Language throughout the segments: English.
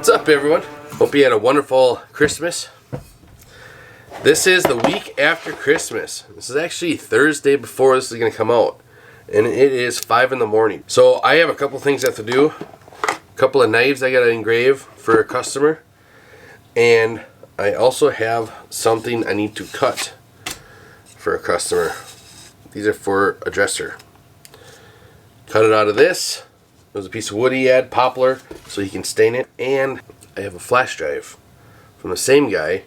What's up, everyone? Hope you had a wonderful Christmas. This is the week after Christmas. This is actually Thursday before this is going to come out. And it is 5 in the morning. So I have a couple things I have to do. A couple of knives I got to engrave for a customer. And I also have something I need to cut for a customer. These are for a dresser. Cut it out of this. There's a piece of wood he had, poplar, so he can stain it. And I have a flash drive from the same guy.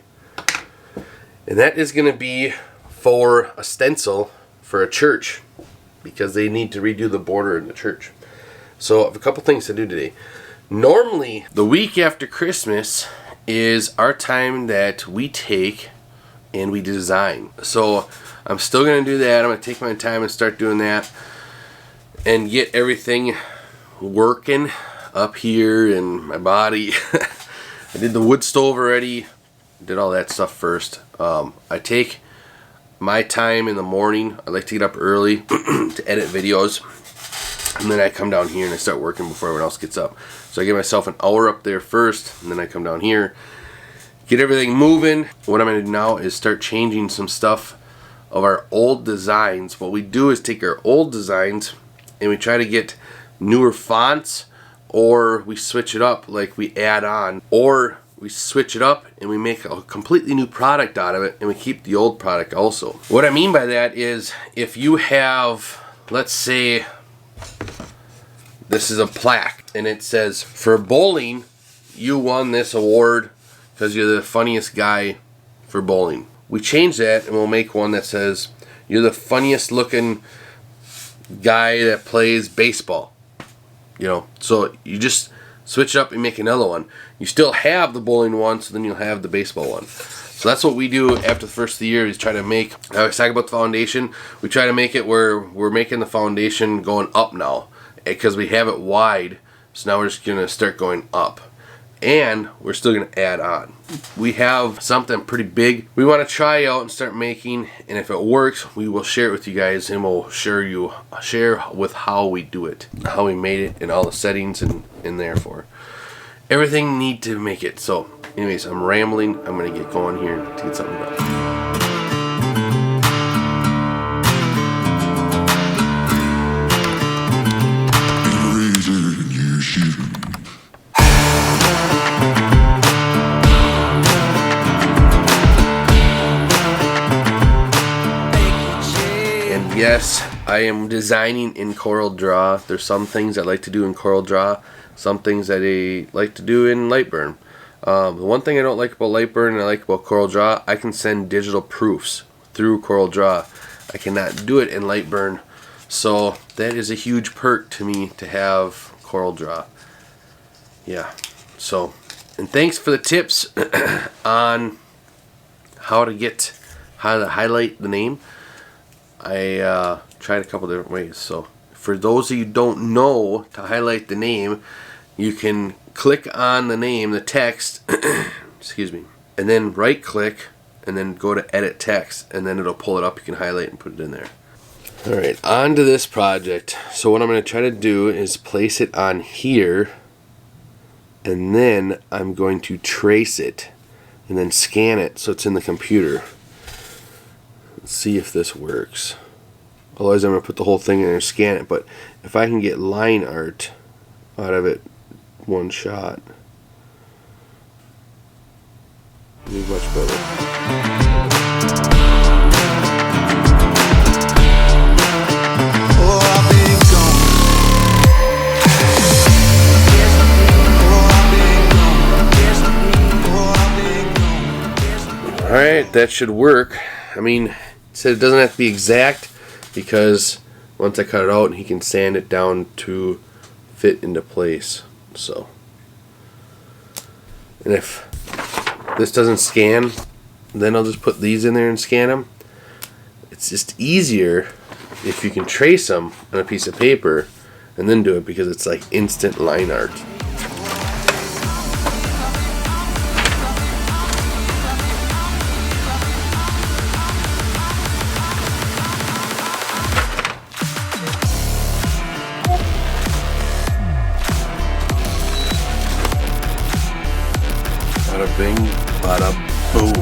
And that is going to be for a stencil for a church, because they need to redo the border in the church. So I have a couple things to do today. Normally, the week after Christmas is our time that we take and we design. So I'm still going to do that. I'm going to take my time and start doing that and get everything working up here in my body. I did the wood stove already. Did all that stuff first. I take my time in the morning. I like to get up early to edit videos, and then I come down here and I start working before everyone else gets up. So I give myself an hour up there first, and then I come down here, get everything moving. What I'm going to do now is start changing some stuff of our old designs. What we do is take our old designs and we try to get newer fonts, or we switch it up, like we add on, or we switch it up and we make a completely new product out of it, and we keep the old product also. What I mean by that is, if you have, let's say this is a plaque and it says, for bowling you won this award because you're the funniest guy for bowling. We change that and we'll make one that says, you're the funniest looking guy that plays baseball. You know, so you just switch it up and make another one. You still have the bowling one, so then you'll have the baseball one. So that's what we do after the first of the year, is try to make, I was talking about the foundation, we try to make it where we're making the foundation going up now, because we have it wide, so now we're just going to start going up. And we're still going to add on. We have something pretty big we want to try out and start making, and if it works, we will share it with you guys, and we'll share with how we do it, how we made it, and all the settings and therefore everything need to make it. So anyways, I'm rambling. I'm going to get going here to get something done. Yes, I am designing in CorelDRAW. There's some things I like to do in CorelDRAW, some things that I like to do in Lightburn. The one thing I don't like about Lightburn and I like about CorelDRAW, I can send digital proofs through CorelDRAW. I cannot do it in Lightburn, so that is a huge perk to me to have CorelDRAW. Yeah, so, and thanks for the tips on how to highlight the name. I tried a couple different ways. So for those of you who don't know to highlight the name, you can click on the name, the text, excuse me, and then right click and then go to edit text, and then it'll pull it up. You can highlight and put it in there. Alright, on to this project. So what I'm going to try to do is place it on here, and then I'm going to trace it and then scan it so it's in the computer. Let's see if this works. Otherwise I'm going to put the whole thing in there and scan it, but if I can get line art out of it one shot, it'll be much better. Alright, that should work. I mean, it said it doesn't have to be exact, because once I cut it out, he can sand it down to fit into place. So, and if this doesn't scan, then I'll just put these in there and scan them. It's just easier if you can trace them on a piece of paper and then do it, because it's like instant line art. bada bing, bada boom.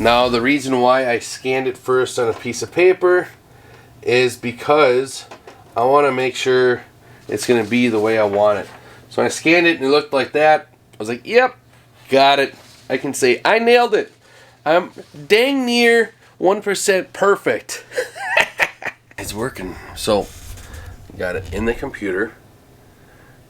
Now the reason why I scanned it first on a piece of paper is because I want to make sure it's going to be the way I want it. So when I scanned it and it looked like that, I was like, yep, got it. I can say I nailed it. I'm dang near 1% perfect. It's working. So got it in the computer,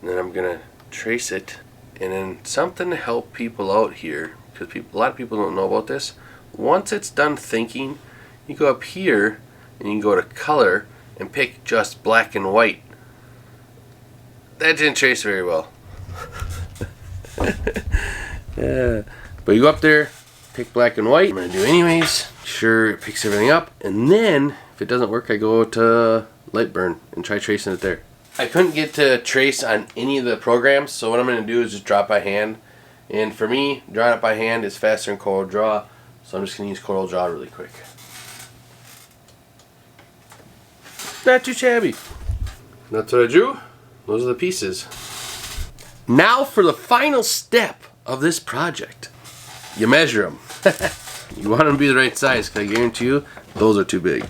and then I'm going to trace it, and then something to help people out here, because a lot of people don't know about this. Once it's done thinking, you go up here and you can go to color and pick just black and white. That didn't trace very well. Yeah. But you go up there, pick black and white. I'm going to do anyways. Sure, it picks everything up. And then, if it doesn't work, I go to light burn and try tracing it there. I couldn't get to trace on any of the programs, so what I'm going to do is just draw it by hand. And for me, drawing it by hand is faster than Corel Draw. So I'm just going to use Corel Draw really quick. Not too shabby. That's what I drew. Those are the pieces. Now for the final step of this project. You measure them. You want them to be the right size, because I guarantee you, those are too big.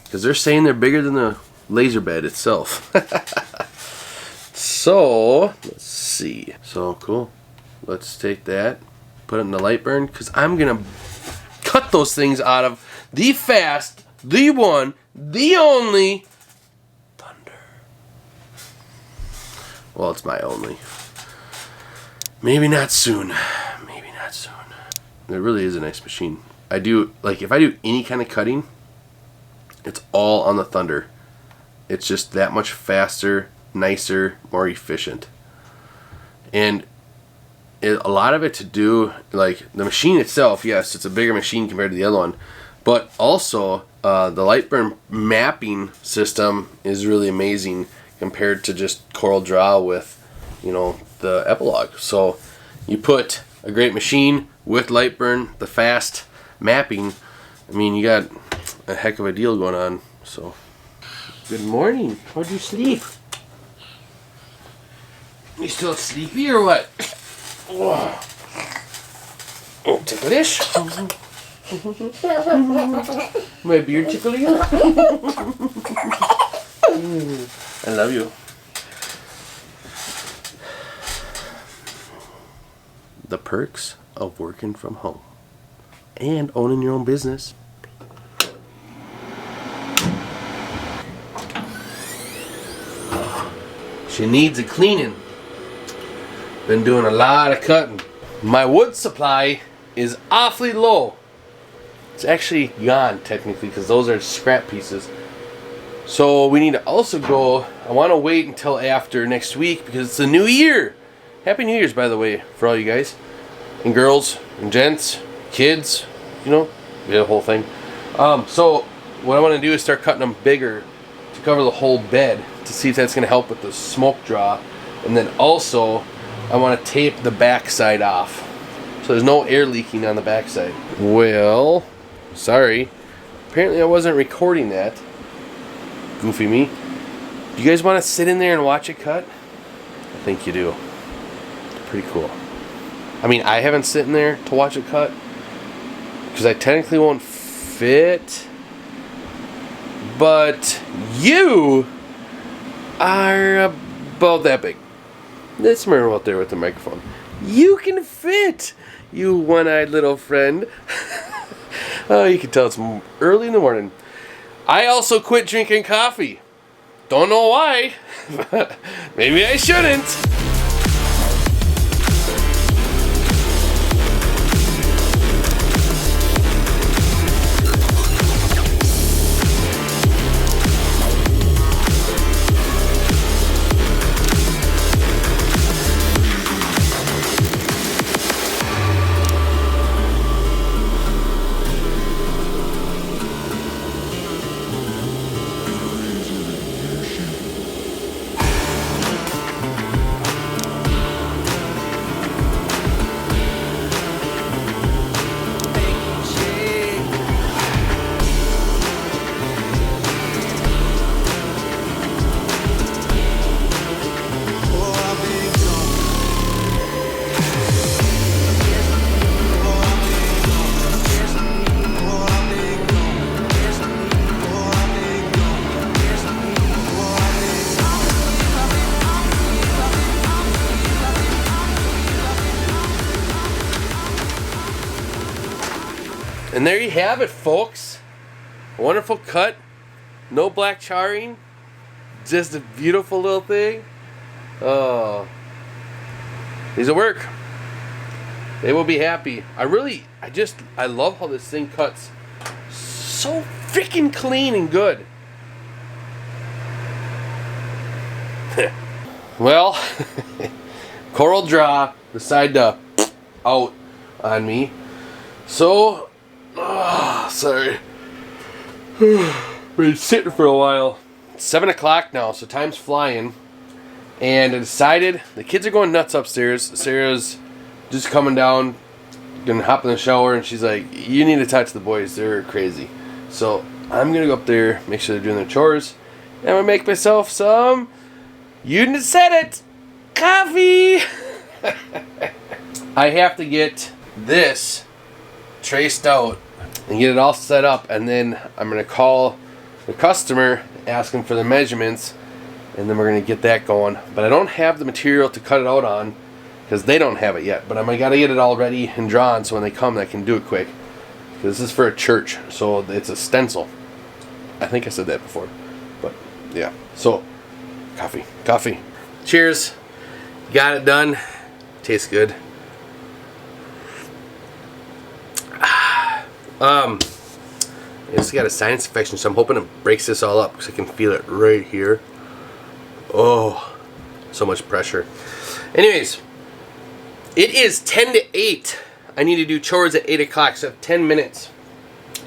Because they're saying they're bigger than the laser bed itself. So, let's see. So, cool. Let's take that. Put it in the light burn, because I'm going to cut those things out of the fast, the one, the only Thunder. Well, it's my only. Maybe not soon. Maybe not soon. It really is a nice machine. I do, like, if I do any kind of cutting, it's all on the Thunder. It's just that much faster, nicer, more efficient. And a lot of it to do, like the machine itself, yes, it's a bigger machine compared to the other one, but also the Lightburn mapping system is really amazing compared to just Corel Draw with, you know, the epilogue. So you put a great machine with Lightburn, the fast mapping, I mean, you got a heck of a deal going on. So good morning. How'd you sleep? You still sleepy or what? Oh, ticklish? My beard tickle you? I love you. The perks of working from home and owning your own business. She needs a cleaning. Been doing a lot of cutting. My wood supply is awfully low. It's actually gone technically because those are scrap pieces. So we need to also go, I want to wait until after next week because it's a new year. Happy New Year's, by the way, for all you guys. And girls, and gents, kids, you know, the whole thing. So what I want to do is start cutting them bigger to cover the whole bed to see if that's going to help with the smoke draw. And then also, I want to tape the back side off so there's no air leaking on the back side. Well, sorry. Apparently I wasn't recording that. Goofy me. Do you guys want to sit in there and watch it cut? I think you do. Pretty cool. I mean, I haven't sitting there to watch it cut because I technically won't fit. But you are about that big. That's Merle out there with the microphone. You can fit, you one-eyed little friend. Oh, you can tell it's early in the morning. I also quit drinking coffee. Don't know why. Maybe I shouldn't. And there you have it, folks. A wonderful cut. No black charring. Just a beautiful little thing. Oh. These will work. They will be happy. I love how this thing cuts so freaking clean and good. Well, coral draw decided to out on me. So, sorry. Been sitting for a while. It's 7 o'clock now, so time's flying. And I decided the kids are going nuts upstairs. Sarah's just coming down, gonna hop in the shower, and she's like, "You need to talk to the boys. They're crazy." So I'm gonna go up there, make sure they're doing their chores, and I'm gonna make myself some. You said it, coffee. I have to get this traced out and get it all set up, and then I'm gonna call the customer, ask him for the measurements, and then we're gonna get that going. But I don't have the material to cut it out on because they don't have it yet. But I gotta get it all ready and drawn so when they come, I can do it quick. Because this is for a church, so it's a stencil. I think I said that before, but yeah. So, coffee. Cheers. Got it done. Tastes good. I just got a sinus infection, so I'm hoping it breaks this all up because I can feel it right here. Oh, so much pressure. Anyways, it is 10 to 8. I need to do chores at 8 o'clock, so I have 10 minutes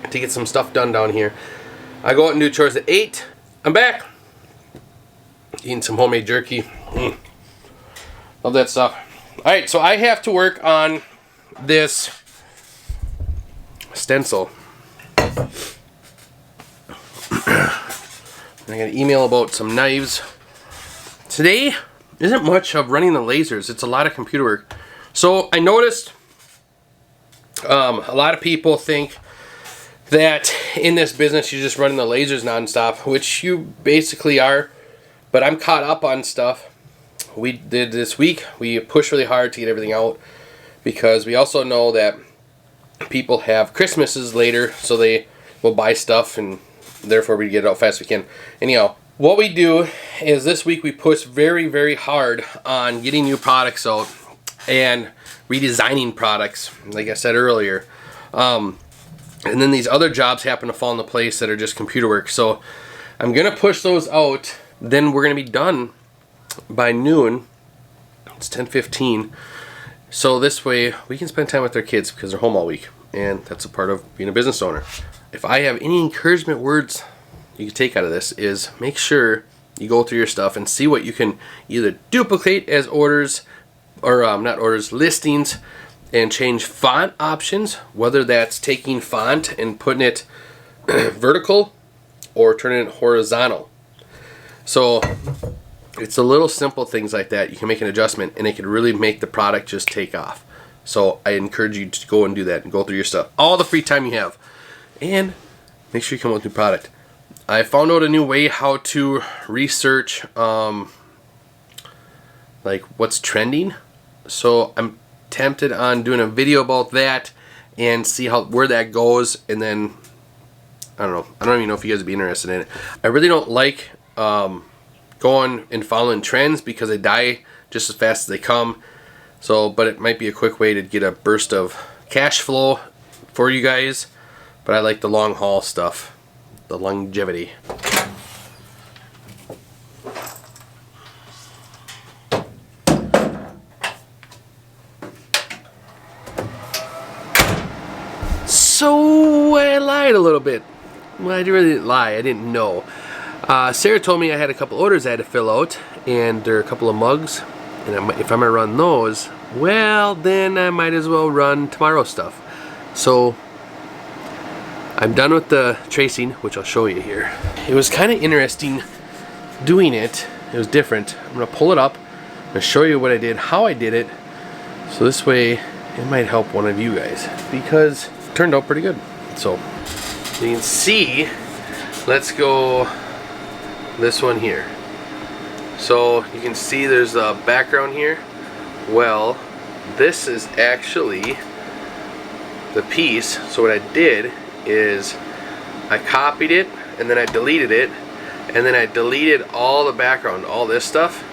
to get some stuff done down here. I go out and do chores at 8. I'm back. Eating some homemade jerky. Love that stuff. Alright, so I have to work on this stencil. I got an email about some knives. Today isn't much of running the lasers. It's a lot of computer work. So I noticed a lot of people think that in this business you're just running the lasers nonstop, which you basically are. But I'm caught up on stuff. We did this week. We pushed really hard to get everything out because we also know that people have Christmases later, so they will buy stuff, and therefore we get it out fast as we can. Anyhow, what we do is this week we push very, very hard on getting new products out and redesigning products, like I said earlier. And then these other jobs happen to fall into place that are just computer work. So I'm going to push those out. Then we're going to be done by noon. It's 10:15. So this way we can spend time with our kids because they're home all week. And that's a part of being a business owner. If I have any encouragement words you can take out of this is make sure you go through your stuff and see what you can either duplicate as orders or not orders, listings, and change font options, whether that's taking font and putting it vertical or turning it horizontal. So it's the little simple things like that. You can make an adjustment and it can really make the product just take off. So I encourage you to go and do that and go through your stuff all the free time you have. And make sure you come up with a new product. I found out a new way how to research like what's trending. So I'm tempted on doing a video about that and see where that goes. And then I don't know. I don't even know if you guys would be interested in it. I really don't like going and following trends because they die just as fast as they come. So, but it might be a quick way to get a burst of cash flow for you guys. But I like the long haul stuff, the longevity. So I lied a little bit. Well, I really didn't lie. I didn't know. Sarah told me I had a couple orders I had to fill out, and there are a couple of mugs. And if I'm gonna run those, well, then I might as well run tomorrow's stuff. So I'm done with the tracing, which I'll show you here. It was kind of interesting doing it. It was different. I'm gonna pull it up. I'm gonna show you what I did, how I did it. So this way, it might help one of you guys because it turned out pretty good. So you can see. Let's go this one here. So you can see there's a background here. Well, this is actually the piece. So what I did is I copied it and then I deleted it, and then I deleted all the background, all this stuff,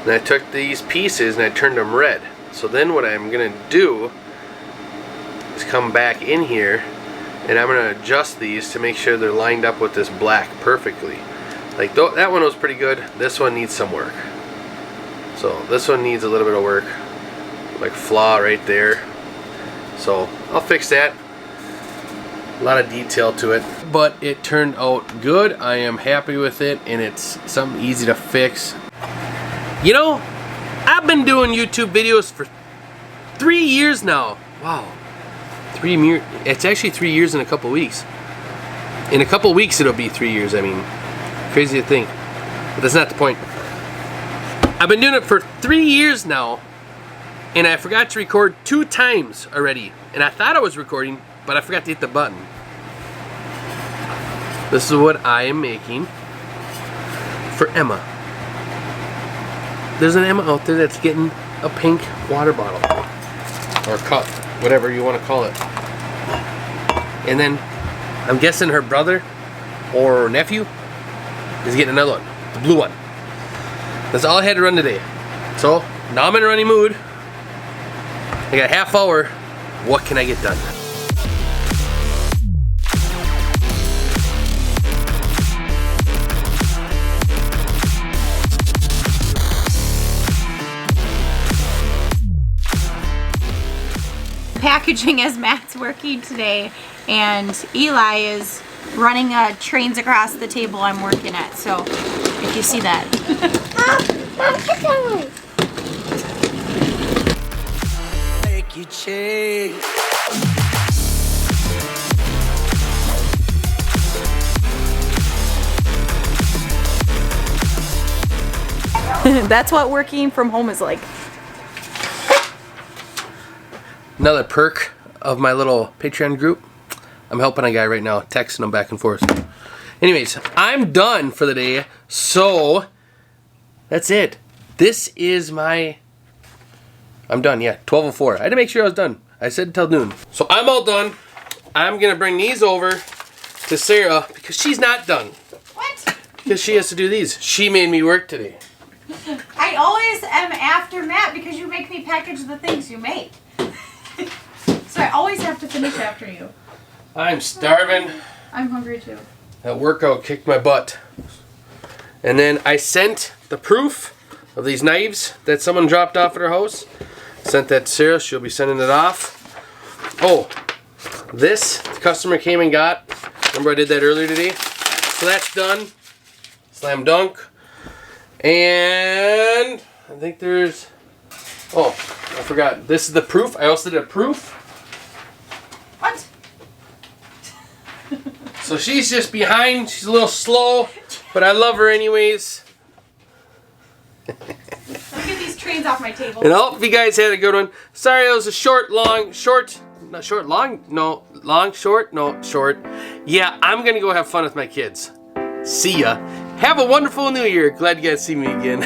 and I took these pieces and I turned them red. So then what I'm gonna do is come back in here and I'm gonna adjust these to make sure they're lined up with this black perfectly. Like that one was pretty good. This one needs some work. So this one needs a little bit of work, like flaw right there. So I'll fix that. A lot of detail to it, but it turned out good. I am happy with it, and it's something easy to fix. You know, I've been doing YouTube videos for 3 years now. Wow. It's actually 3 years in a couple weeks. In a couple weeks it'll be 3 years. I mean, crazy to think, but that's not the point. I've been doing it for 3 years now, and I forgot to record 2 times already. And I thought I was recording, but I forgot to hit the button. This is what I am making for Emma. There's an Emma out there that's getting a pink water bottle or cup, whatever you want to call it. And then I'm guessing her brother or nephew is getting another one, the blue one. That's all I had to run today. So now I'm in a running mood. I got a half hour. What can I get done? Packaging as Matt's working today, and Eli is running trains across the table I'm working at, so if you see that. Make you change. That's what working from home is like. Another perk of my little Patreon group, I'm helping a guy right now, texting him back and forth. Anyways, I'm done for the day, so that's it. This is my... I'm done, yeah, 12:04. I had to make sure I was done. I said until noon. So I'm all done. I'm going to bring these over to Sara because she's not done. What? Because she has to do these. She made me work today. I always am after Matt because you make me package the things you make. So I always have to finish after you. I'm starving. I'm hungry too. That workout kicked my butt. And then I sent the proof of these knives that someone dropped off at her house. Sent that to Sara. She'll be sending it off. Oh, this the customer came and got. Remember I did that earlier today? So that's done. Slam dunk. And I think there's... Oh, I forgot. This is the proof. I also did a proof. What? So she's just behind. She's a little slow, but I love her anyways. Let me get these trains off my table. And I hope you guys had a good one. Sorry it was a short. Yeah, I'm going to go have fun with my kids. See ya. Have a wonderful new year. Glad you guys see me again.